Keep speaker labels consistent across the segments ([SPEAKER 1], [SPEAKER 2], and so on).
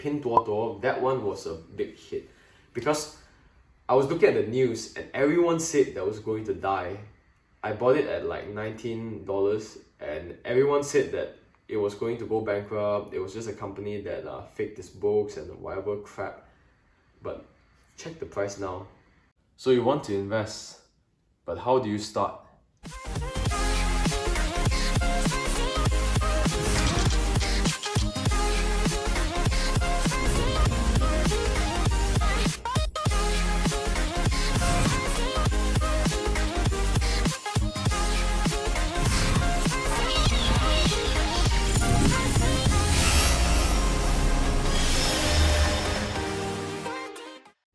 [SPEAKER 1] Pinduoduo, that one was a big hit because I was looking at the news and everyone said that was going to die. I bought it at like $19 and everyone said that it was going to go bankrupt. It was just a company that faked its books and whatever crap. But check the price now. So you want to invest, but how do you start?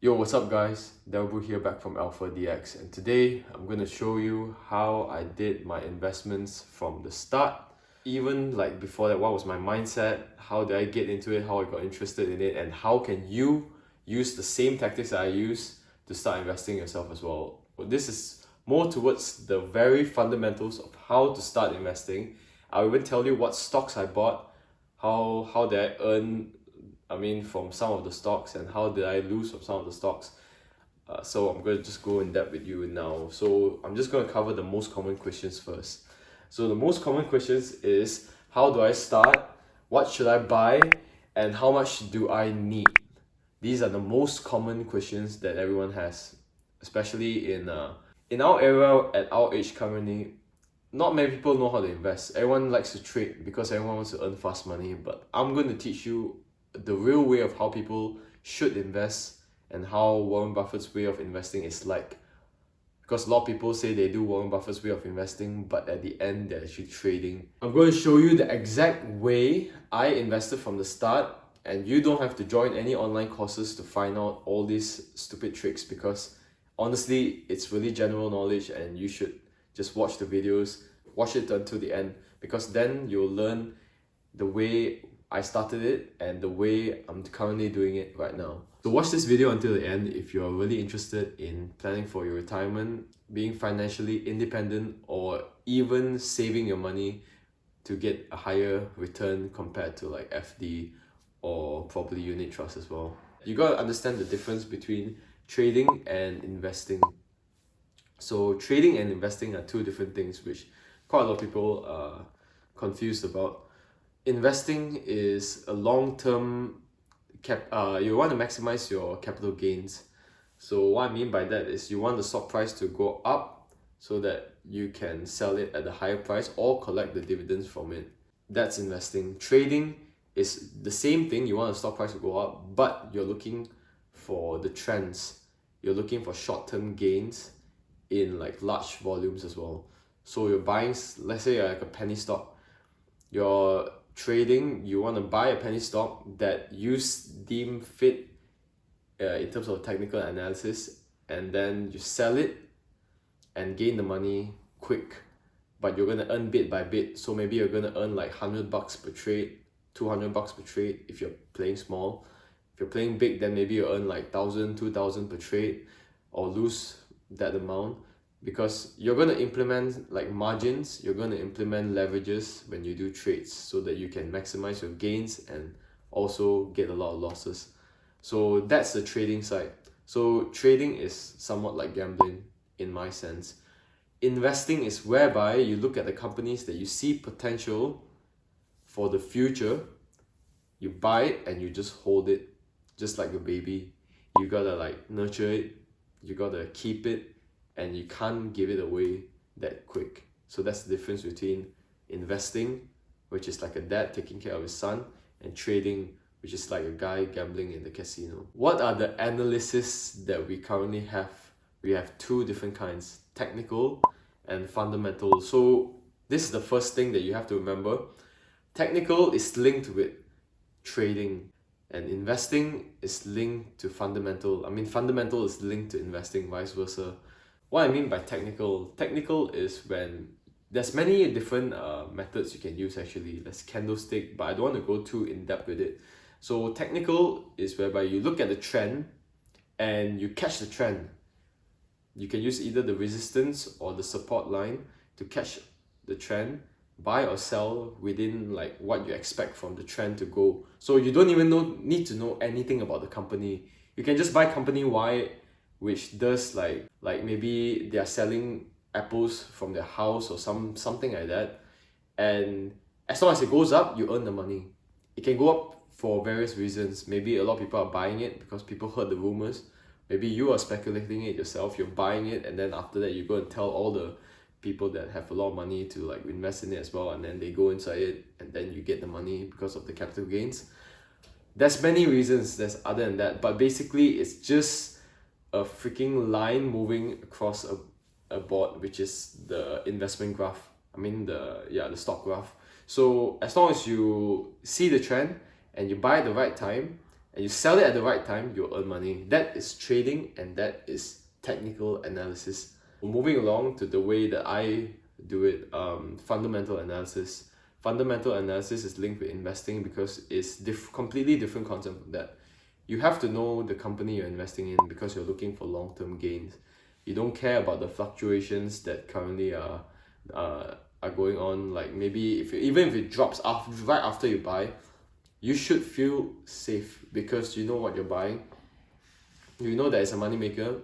[SPEAKER 1] Yo, what's up guys? Delbu here, back from Alpha DX, and today I'm going to show you how I did my investments from the start. Even like before that, what was my mindset, how did I get into it, how I got interested in it, and how can you use the same tactics that I use to start investing yourself as well. Well, this is more towards the very fundamentals of how to start investing. I'll even tell you what stocks I bought, how did I earn from some of the stocks, and how did I lose from some of the stocks. So I'm going to just go in depth with you now. So I'm just going to cover the most common questions first. So the most common questions is, how do I start? What should I buy? And how much do I need? These are the most common questions that everyone has, especially in our era, at our age currently. Not many people know how to invest. Everyone likes to trade because everyone wants to earn fast money. But I'm going to teach you the real way of how people should invest and how Warren Buffett's way of investing is like. Because a lot of people say they do Warren Buffett's way of investing, but at the end they're actually trading. I'm going to show you the exact way I invested from the start, and you don't have to join any online courses to find out all these stupid tricks, because honestly it's really general knowledge and you should just watch the videos, watch it until the end, because then you'll learn the way I started it and the way I'm currently doing it right now. So watch this video until the end if you're really interested in planning for your retirement, being financially independent, or even saving your money to get a higher return compared to like FD or probably unit trust as well. You gotta understand the difference between trading and investing. So trading and investing are two different things, which quite a lot of people are confused about. Investing is a long-term you want to maximize your capital gains. So what I mean by that is you want the stock price to go up so that you can sell it at a higher price or collect the dividends from it. That's investing. Trading is the same thing. You want the stock price to go up, but you're looking for the trends. You're looking for short-term gains in like large volumes as well. So you're buying, let's say like a penny stock. You're trading, you want to buy a penny stock that you deem fit in terms of technical analysis, and then you sell it and gain the money quick, but you're going to earn bit by bit. So maybe you're going to earn like $100 per trade, $200 per trade if you're playing small. If you're playing big, then maybe you earn like $1,000, $2,000 per trade, or lose that amount, because you're going to implement like margins, you're going to implement leverages when you do trades so that you can maximize your gains and also get a lot of losses. So that's the trading side. So trading is somewhat like gambling in my sense. Investing is whereby you look at the companies that you see potential for the future, you buy it and you just hold it just like a baby. You gotta like nurture it, you gotta keep it, and you can't give it away that quick. So that's the difference between investing, which is like a dad taking care of his son, and trading, which is like a guy gambling in the casino. What are the analysis that we currently have? We have two different kinds, technical and fundamental. So this is the first thing that you have to remember. Technical is linked with trading, and investing is linked to fundamental. Fundamental is linked to investing, vice versa. What I mean by technical is when there's many different methods you can use actually. There's candlestick, but I don't want to go too in depth with it. So technical is whereby you look at the trend and you catch the trend. You can use either the resistance or the support line to catch the trend, buy or sell within like what you expect from the trend to go. So you don't even need to know anything about the company. You can just buy company Y, which does like maybe they are selling apples from their house or something like that. And as long as it goes up, you earn the money. It can go up for various reasons. Maybe a lot of people are buying it because people heard the rumors. Maybe you are speculating it yourself, you're buying it, and then after that you go and tell all the people that have a lot of money to like invest in it as well, and then they go inside it, and then you get the money because of the capital gains. There's many reasons there's other than that, but basically it's just a freaking line moving across a board, which is the investment graph. I mean the stock graph. So as long as you see the trend and you buy at the right time and you sell it at the right time, you'll earn money. That is trading, and that is technical analysis. Moving along to the way that I do it, fundamental analysis. Fundamental analysis is linked with investing because it's completely different concept from that. You have to know the company you're investing in because you're looking for long-term gains. You don't care about the fluctuations that currently are going on. Like maybe even if it drops right after you buy, you should feel safe because you know what you're buying. You know that it's a money maker,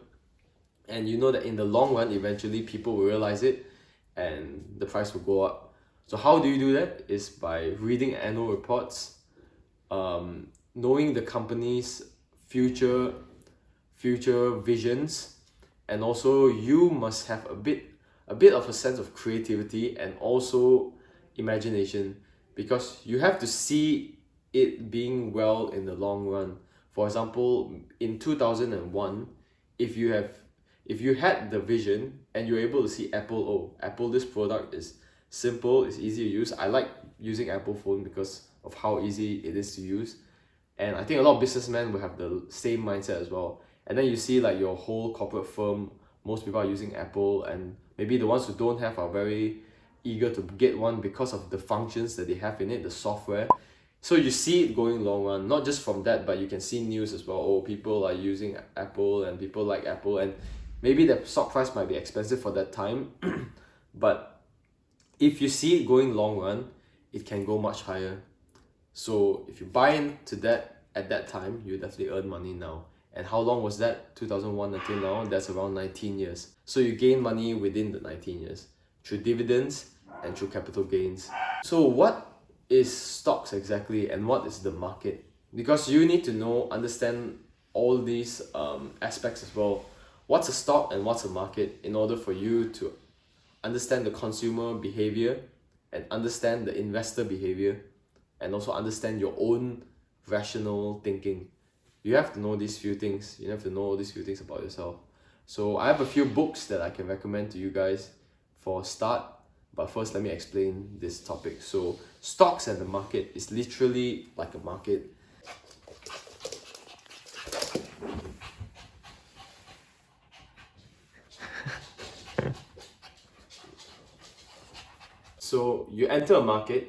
[SPEAKER 1] and you know that in the long run, eventually people will realize it, and the price will go up. So how do you do that? Is by reading annual reports, knowing the company's future visions, and also you must have a bit of a sense of creativity and also imagination, because you have to see it being well in the long run. For example, in 2001, if you had the vision and you're able to see Apple, this product is simple, it's easy to use. I like using Apple phone because of how easy it is to use. And I think a lot of businessmen will have the same mindset as well. And then you see like your whole corporate firm, most people are using Apple, and maybe the ones who don't have are very eager to get one because of the functions that they have in it, the software. So you see it going long run, not just from that, but you can see news as well. Oh, people are using Apple and people like Apple, and maybe the stock price might be expensive for that time, but if you see it going long run, it can go much higher. So if you buy into that at that time, you definitely earn money now. And how long was that? 2001 until now, that's around 19 years. So you gain money within the 19 years through dividends and through capital gains. So what is stocks exactly, and what is the market? Because you need to understand all these aspects as well. What's a stock and what's a market, in order for you to understand the consumer behavior and understand the investor behavior and also understand your own rational thinking. You have to know these few things. You have to know all these few things about yourself. So I have a few books that I can recommend to you guys for a start. But first, let me explain this topic. So stocks and the market is literally like a market. So you enter a market,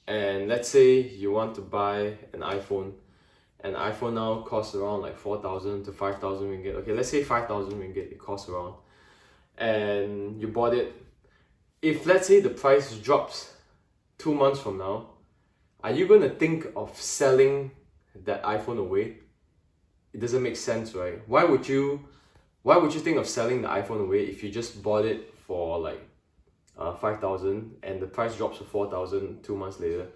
[SPEAKER 1] and let's say you want to buy an iPhone. An iPhone now costs around like 4,000 to 5,000 ringgit. Okay, let's say 5,000 ringgit it costs around. And you bought it. If let's say the price drops 2 months from now, are you going to think of selling that iPhone away? It doesn't make sense, right? Why would you think of selling the iPhone away if you just bought it for like 5,000 and the price drops to 4,000 2 months later?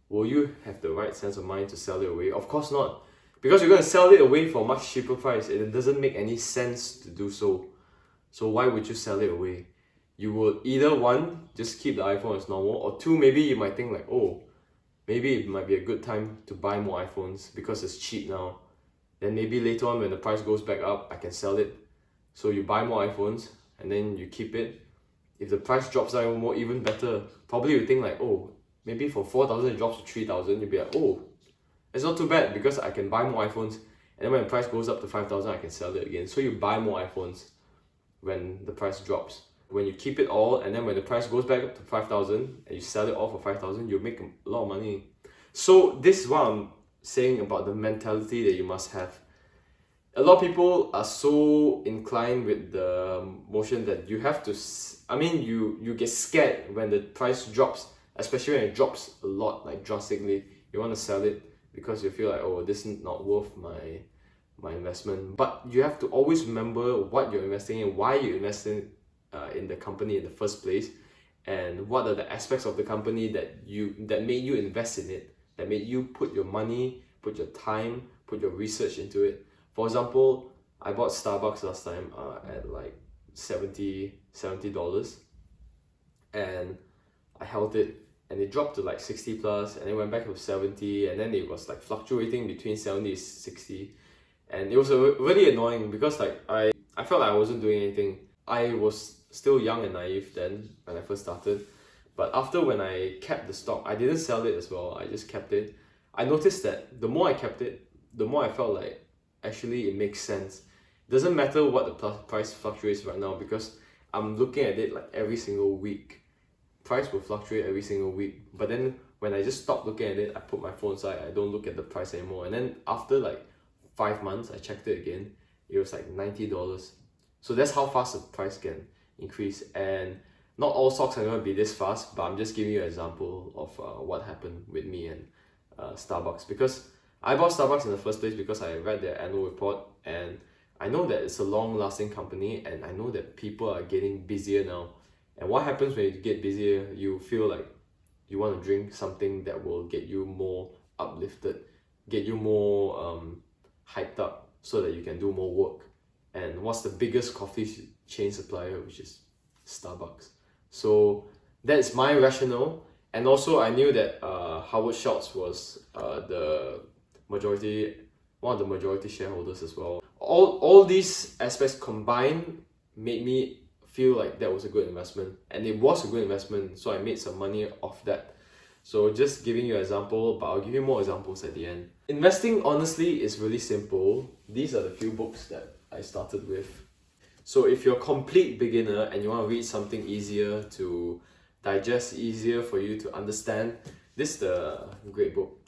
[SPEAKER 1] Will you have the right sense of mind to sell it away? Of course not, because you're going to sell it away for a much cheaper price. It doesn't make any sense to do so. So why would you sell it away? You will either, one, just keep the iPhone as normal, or two, maybe you might think like, oh, maybe it might be a good time to buy more iPhones because it's cheap now. Then maybe later on when the price goes back up, I can sell it. So you buy more iPhones and then you keep it. If the price drops down more, even better. Probably you think like, oh, maybe for 4,000 it drops to 3,000, you'll be like, oh, it's not too bad because I can buy more iPhones, and then when the price goes up to 5,000, I can sell it again. So you buy more iPhones when the price drops. When you keep it all, and then when the price goes back up to 5,000 and you sell it all for 5,000, you'll make a lot of money. So this is what I'm saying about the mentality that you must have. A lot of people are so inclined with the motion that you have to, you get scared when the price drops especially when it drops a lot, like drastically. You want to sell it because you feel like, oh, this is not worth my investment. But you have to always remember what you're investing in, why you're investing in the company in the first place, and what are the aspects of the company that made you invest in it, that made you put your money, put your time, put your research into it. For example, I bought Starbucks last time at like $70, and I held it, and it dropped to like 60 plus, and it went back to 70, and then it was like fluctuating between 70 and 60, and it was really annoying because like I felt like I wasn't doing anything. I was still young and naive then when I first started, but after when I kept the stock, I didn't sell it as well, I just kept it. I noticed that the more I kept it, the more I felt like actually it makes sense. It doesn't matter what the price fluctuates right now, because I'm looking at it like every single week. Price will fluctuate every single week, but then when I just stop looking at it, I put my phone aside, I don't look at the price anymore, and then after like 5 months I checked it again, it was like $90. So that's how fast the price can increase. And not all stocks are going to be this fast, but I'm just giving you an example of what happened with me and Starbucks. Because I bought Starbucks in the first place because I read their annual report, and I know that it's a long-lasting company, and I know that people are getting busier now. And what happens when you get busier? You feel like you want to drink something that will get you more uplifted, get you more hyped up, so that you can do more work. And what's the biggest coffee chain supplier? Which is Starbucks. So that's my rationale. And also I knew that Howard Schultz was one of the majority shareholders as well. All these aspects combined made me feel like that was a good investment, and it was a good investment, so I made some money off that. So just giving you an example, but I'll give you more examples at the end. Investing, honestly, is really simple. These are the few books that I started with. So if you're a complete beginner and you want to read something easier to digest, easier for you to understand, this is the great book.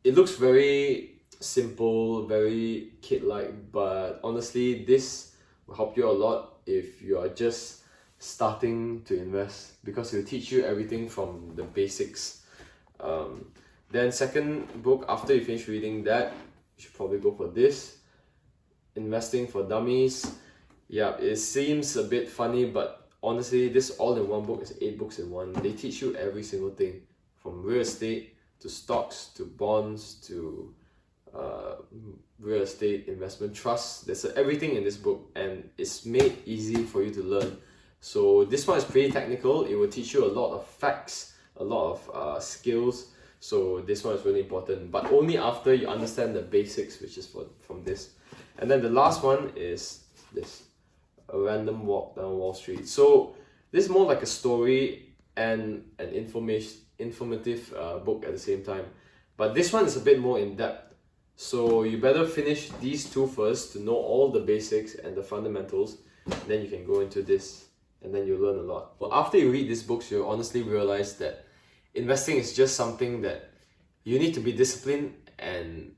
[SPEAKER 1] It looks very simple, very kid-like, but honestly, this will help you a lot if you are just starting to invest, because it will teach you everything from the basics. Then second book, after you finish reading that, you should probably go for this, Investing for Dummies. Yeah, it seems a bit funny, but honestly, this all-in-one book is 8 books in one. They teach you every single thing, from real estate to stocks to bonds to real estate investment trusts. There's everything in this book, and it's made easy for you to learn. So this one is pretty technical. It will teach you a lot of facts, a lot of skills. So this one is really important, but only after you understand the basics, which is from this. And then the last one is this, A Random Walk Down Wall Street. So this is more like a story and an informative book at the same time, but this one is a bit more in depth. So you better finish these two first to know all the basics and the fundamentals, then you can go into this, and then you learn a lot. Well, after you read these books, you'll honestly realize that investing is just something that you need to be disciplined and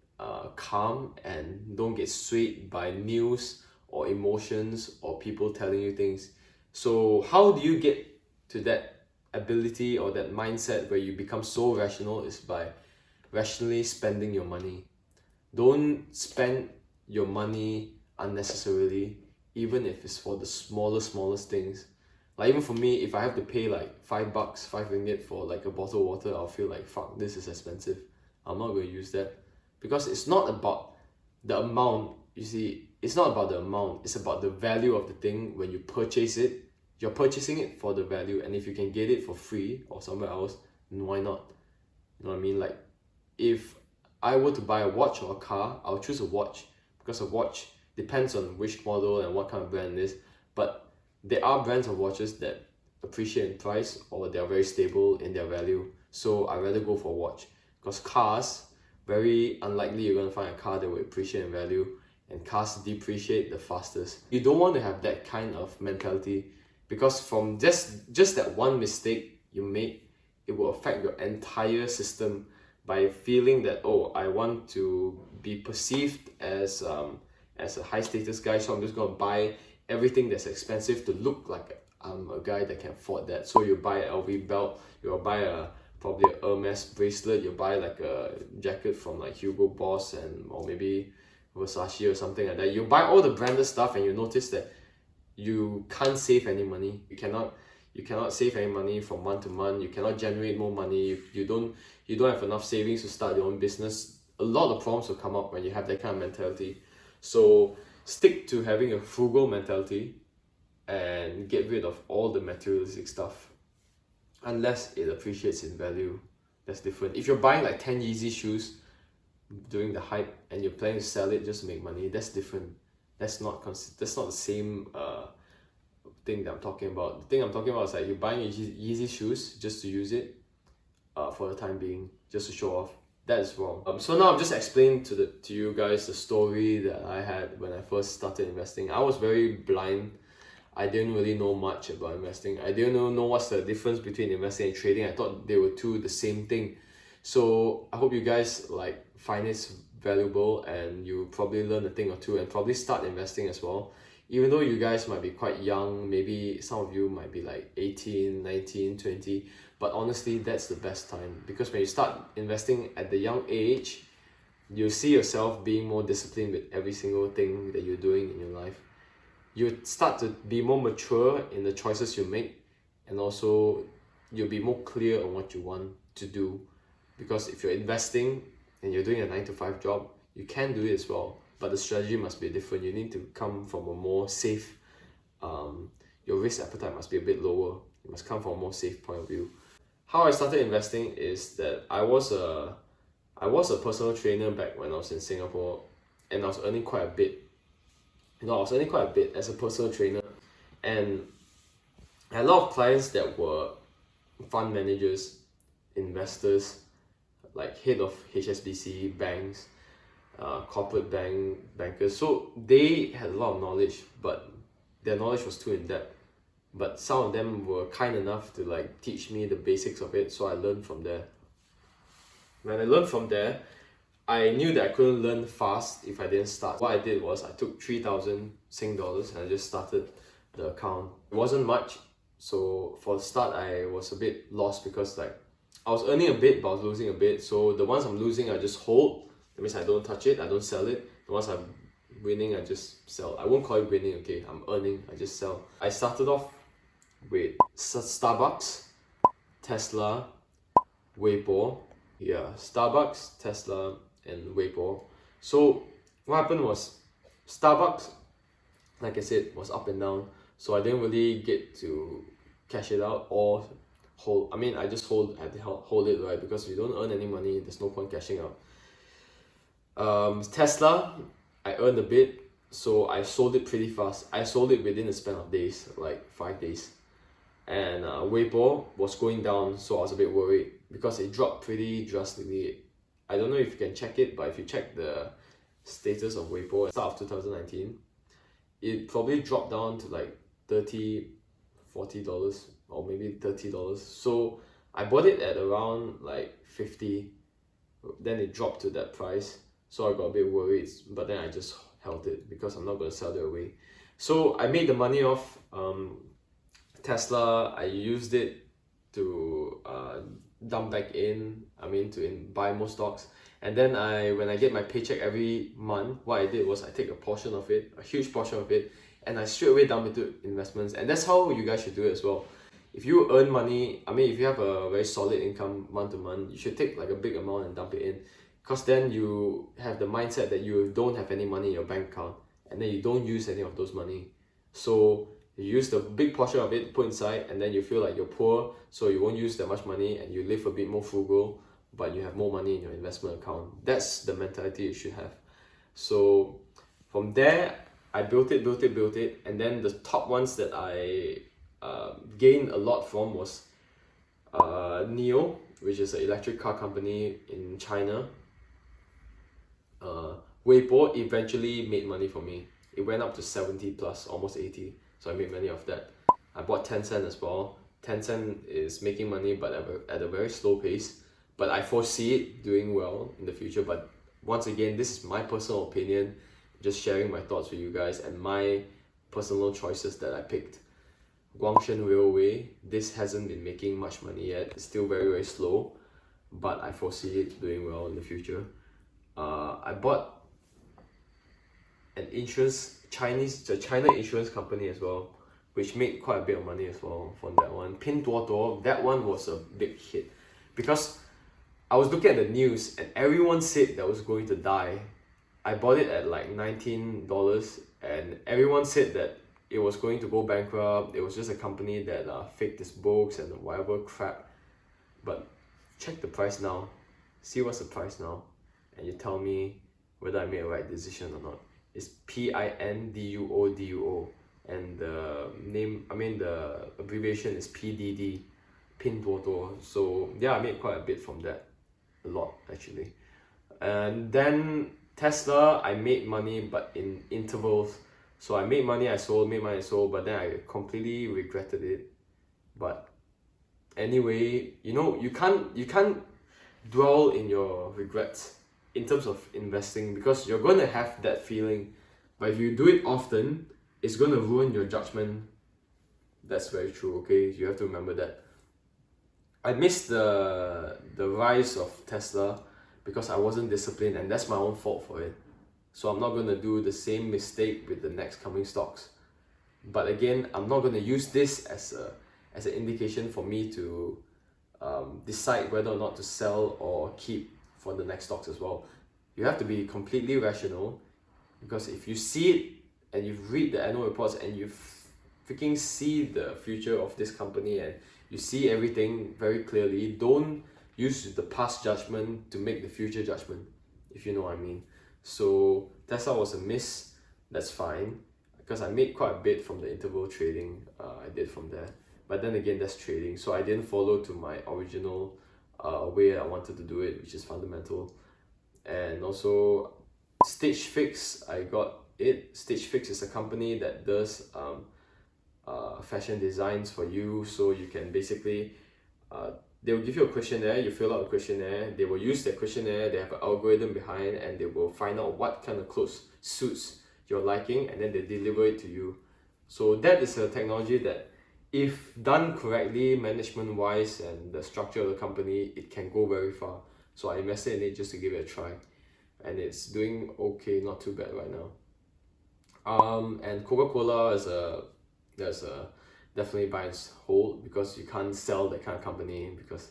[SPEAKER 1] calm, and don't get swayed by news or emotions or people telling you things. So how do you get to that ability or that mindset where you become so rational? Is by rationally spending your money. Don't spend your money unnecessarily, even if it's for the smallest things. Like even for me, if I have to pay like $5, 5 ringgit for like a bottle of water, I'll feel like, fuck, this is expensive. I'm not going to use that. Because it's not about the amount, you see, it's not about the amount, it's about the value of the thing. When you purchase it, you're purchasing it for the value, and if you can get it for free or somewhere else, then why not? You know what I mean? Like, if I were to buy a watch or a car, I'll choose a watch, because a watch depends on which model and what kind of brand it is. But there are brands of watches that appreciate in price, or they are very stable in their value. So I'd rather go for a watch. Because cars, very unlikely you're going to find a car that will appreciate in value, and cars depreciate the fastest. You don't want to have that kind of mentality, because from just that one mistake you make, it will affect your entire system by feeling that, oh, I want to be perceived as a high status guy, so I'm just going to buy everything that's expensive to look like I'm a guy that can afford that. So you buy an LV belt, you'll buy a probably a Hermes bracelet, you buy like a jacket from like Hugo Boss or maybe Versace or something like that. You buy all the branded stuff and you notice that you can't save any money. You cannot save any money from month to month. You cannot generate more money. You don't have enough savings to start your own business. A lot of problems will come up when you have that kind of mentality. So stick to having a frugal mentality and get rid of all the materialistic stuff unless it appreciates in value. That's different. If you're buying like 10 Yeezy shoes during the hype and you're planning to sell it just to make money, that's different. That's not the same thing that I'm talking about. The thing I'm talking about is like you're buying Yeezy shoes just to use it for the time being, just to show off. That is wrong. So now I'm just explaining to you guys the story that I had when I first started investing. I was very blind. I didn't really know much about investing. I didn't know what's the difference between investing and trading. I thought they were the same thing. So I hope you guys like find this valuable and you probably learn a thing or two and probably start investing as well. Even though you guys might be quite young, maybe some of you might be like 18, 19, 20, but honestly that's the best time, because when you start investing at the young age, you see yourself being more disciplined with every single thing that you're doing in your life. You start to be more mature in the choices you make, and also you'll be more clear on what you want to do. Because if you're investing and you're doing a 9 to 5 job, you can do it as well, but the strategy must be different. You need to come from a more safe, your risk appetite must be a bit lower. You must come from a more safe point of view. How I started investing is that I was a personal trainer back when I was in Singapore, and I was earning quite a bit. I was earning quite a bit as a personal trainer, and I had a lot of clients that were fund managers, investors, like head of HSBC, banks, corporate bankers. So they had a lot of knowledge, but their knowledge was too in depth. But some of them were kind enough to like teach me the basics of it, so I learned from there. When I learned from there, I knew that I couldn't learn fast if I didn't start. What I did was I took 3,000 Sing dollars and I just started the account. It wasn't much, so for the start I was a bit lost because like I was earning a bit but I was losing a bit. So the ones I'm losing I just hold. That means I don't touch it, I don't sell it. The ones I'm winning I just sell. I won't call it winning, okay? I'm earning, I just sell. I started off with Starbucks, Tesla, Weibo. Yeah, Starbucks, Tesla, and Weibo. So what happened was Starbucks, like I said, was up and down. So I didn't really get to cash it out or hold. I mean, I just hold. I had to hold it, right? Because if you don't earn any money, there's no point cashing out. Tesla, I earned a bit, so I sold it pretty fast. I sold it within a span of days, like 5 days. And Weibo was going down, so I was a bit worried because it dropped pretty drastically. I don't know if you can check it, but if you check the status of Weibo at the start of 2019, it probably dropped down to like $30, $40 or maybe $30. So I bought it at around like 50, then it dropped to that price. So I got a bit worried, but then I just held it because I'm not going to sell it away. So I made the money off Tesla. I used it to dump back in, to buy more stocks. And then when I get my paycheck every month, what I did was I take a portion of it, a huge portion of it, and I straight away dump into investments. And that's how you guys should do it as well. If you earn money, if you have a very solid income month to month, you should take like a big amount and dump it in. Because then you have the mindset that you don't have any money in your bank account, and then you don't use any of those money. So you use the big portion of it, put inside, and then you feel like you're poor, so you won't use that much money and you live a bit more frugal, but you have more money in your investment account. That's the mentality you should have. So from there, I built it, and then the top ones that I gained a lot from was NIO, which is an electric car company in China. Weibo eventually made money for me. It went up to 70 plus, almost 80. So I made money off that. I bought Tencent as well. Tencent is making money, but at a very slow pace. But I foresee it doing well in the future. But once again, this is my personal opinion, just sharing my thoughts with you guys and my personal choices that I picked. Guangshen Railway, this hasn't been making much money yet. It's still very, very slow. but I foresee it doing well in the future. I bought an China insurance company as well, which made quite a bit of money as well from that one. Pinduoduo, that one was a big hit because I was looking at the news and everyone said that was going to die. I bought it at like $19 and everyone said that it was going to go bankrupt. It was just a company that faked its books and whatever crap. But check the price now. See what's the price now. And you tell me whether I made a right decision or not. It's Pinduoduo. And the abbreviation is PDD, Pinduoduo. So yeah, I made quite a bit from that. A lot actually. And then Tesla, I made money but in intervals. So I made money, I sold, but then I completely regretted it. But anyway, you can't dwell in your regrets in terms of investing because you're gonna have that feeling. But if you do it often, it's gonna ruin your judgment. That's very true, okay? You have to remember that. I missed the rise of Tesla because I wasn't disciplined, and that's my own fault for it. So I'm not going to do the same mistake with the next coming stocks. But again, I'm not going to use this as an indication for me to decide whether or not to sell or keep for the next stocks as well. You have to be completely rational, because if you see it and you read the annual reports and you freaking see the future of this company and you see everything very clearly, don't use the past judgment to make the future judgment, if you know what I mean. So Tesla was a miss. That's fine, because I made quite a bit from the interval trading I did from there. But then again, that's trading, so I didn't follow to my original way I wanted to do it, which is fundamental. And also Stitch Fix, I got it. Stitch Fix is a company that does fashion designs for you. So you can basically they will give you a questionnaire, you fill out a questionnaire, they will use that questionnaire, they have an algorithm behind, and they will find out what kind of clothes suits your liking, and then they deliver it to you. So that is a technology that, if done correctly, management wise, and the structure of the company, it can go very far. So I invested in it just to give it a try, and it's doing okay, not too bad right now. And Coca-Cola is definitely buy and hold, because you can't sell that kind of company because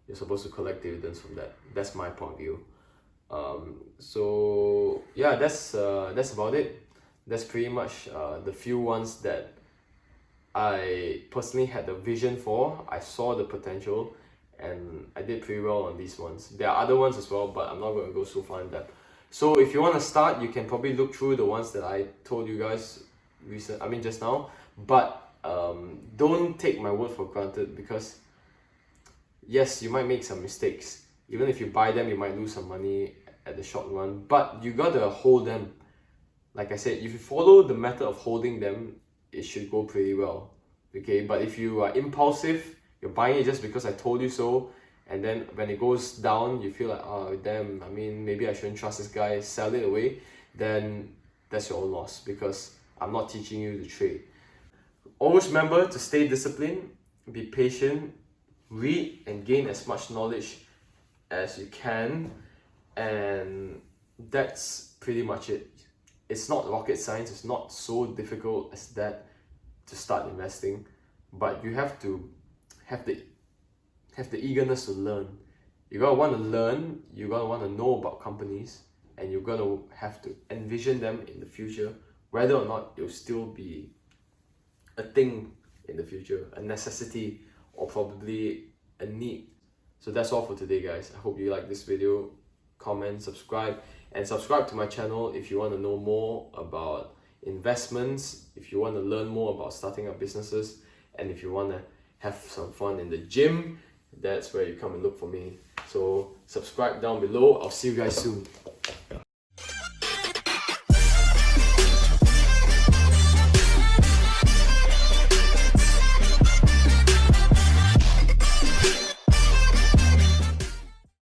[SPEAKER 1] you're supposed to collect dividends from that. That's my point of view. So yeah, that's about it. That's pretty much the few ones that I personally had the vision for. I saw the potential and I did pretty well on these ones. There are other ones as well, but I'm not going to go so far in depth. So if you want to start, you can probably look through the ones that I told you guys just now. But don't take my word for granted, because yes, you might make some mistakes. Even if you buy them, you might lose some money at the short run, but you gotta hold them. Like I said, if you follow the method of holding them, it should go pretty well, okay? But if you are impulsive, you're buying it just because I told you so, and then when it goes down, you feel like, oh damn, I mean, maybe I shouldn't trust this guy, sell it away, then that's your own loss, because I'm not teaching you to trade. Always remember to stay disciplined, be patient, read and gain as much knowledge as you can, and that's pretty much it. It's not rocket science, it's not so difficult as that to start investing, but you have to have the eagerness to learn. You gotta want to learn, you gotta want to know about companies, and you're gonna have to envision them in the future, whether or not it'll still be a thing in the future, a necessity, or probably a need. So that's all for today, guys. I hope you like this video. Comment, subscribe, and subscribe to my channel if you want to know more about investments, if you want to learn more about starting up businesses, and if you want to have some fun in the gym. That's where you come and look for me. So subscribe down below. I'll see you guys soon.